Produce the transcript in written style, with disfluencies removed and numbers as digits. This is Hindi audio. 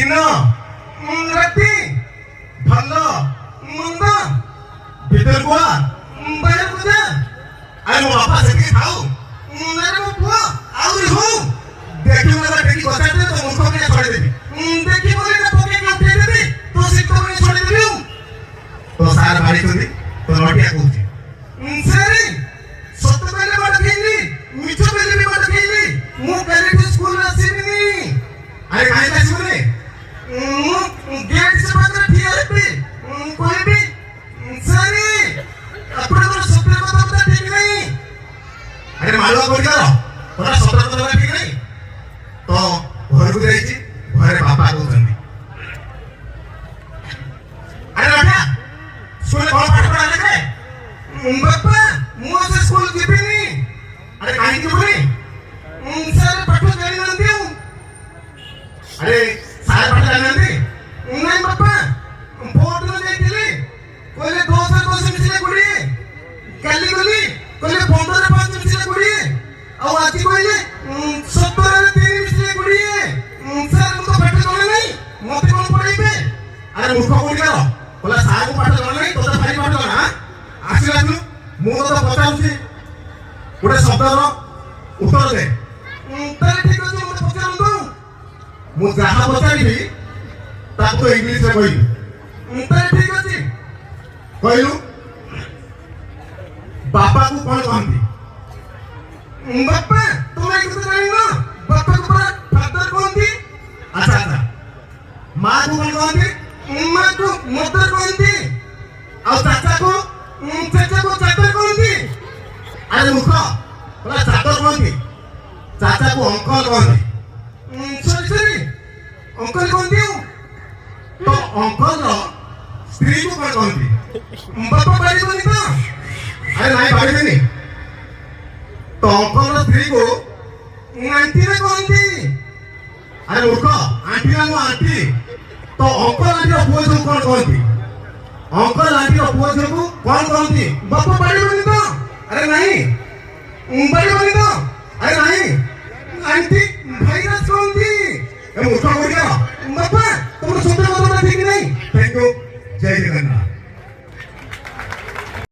दिन राति भल मंद भीतर को बाहर को जा अरे मो बापा से खाऊ अरे मो पुआ आउरी हो देखि मला टेकी कथा दे तो मुख में छोड़ देबी देखि बोले ना पोके के उठे देबी तो सिक तो में छोड़ देबी तो सार भारी कर तो लटिया कहूची सरी सत बेले मत खेली मिछ बेले भी मत खेली मु कलेक्टर स्कूल आसीबिनी अरे काहे आसीबिनी गेट से बाहर ठिया हेबी कोई भी सरी अपने तो सत्य कथा बता ठीक नहीं अरे मालवा कोई करो तोरा सत्य कथा ठीक नहीं तो घर को जाई छी घरे बापा कहउछन अरे लटिया स्कूल कोन पाठ पढ़ा लेके बापा मु से स्कूल जीबिनी अरे काहे की बोली सर पाठ जानि नंदी अरे सार पाठ जानि नंदी नहीं बापा बोर्ड में जाइतिली कोले 2 से मिसले गुडी काली गली कोले 15 रे 5 मिसले गुडी और आज कोइले 17 रे 3 मिसले गुडी सर मु तो पाठ जानि नहीं मते कोन पढाइबे अरे मूर्ख कोडी करो बोला सार को पाठ जानि नहीं तो भारी पाठ जाना आसीला तू मु तो पचाउछी गोटे शब्दर उत्तर दे तारे ठीक अछि मते पचारंतु मु जहा पचारिबी ताको इंग्लिश रे कहिलु तारे ठीक अछि कहिलु बापा को कोन कहंती बापा तुमे किछ जानि ना बापा को पूरा फादर कहंती अच्छा अच्छा मां को कोन कहंती मां को मदर कहंती और चाचा को चाचा कहंती अरे मुख बोला चादर कहंती चाचा को अंकल कहंती सॉरी सॉरी अंकल कहंती तो अंकल रो स्त्री को कोन कहंती बापा बाड़ी बनी तो अरे नहीं बाड़ी बनी तो अंकल रो स्त्री को आंटी रे कहंती अरे मुख आंटी ना आंटी तो अंकल आंटी रो पुओ जो कोन कहंती अंकल आंटी रो पुओ जो को कोन कहंती बापा बाड़ी बनी तो अरे नहीं बाड़ी बनी तो अरे नहीं आंटी भाईराज कहंती ए मुख बोल के बापा तुम सत्य बोलना ठीक नहीं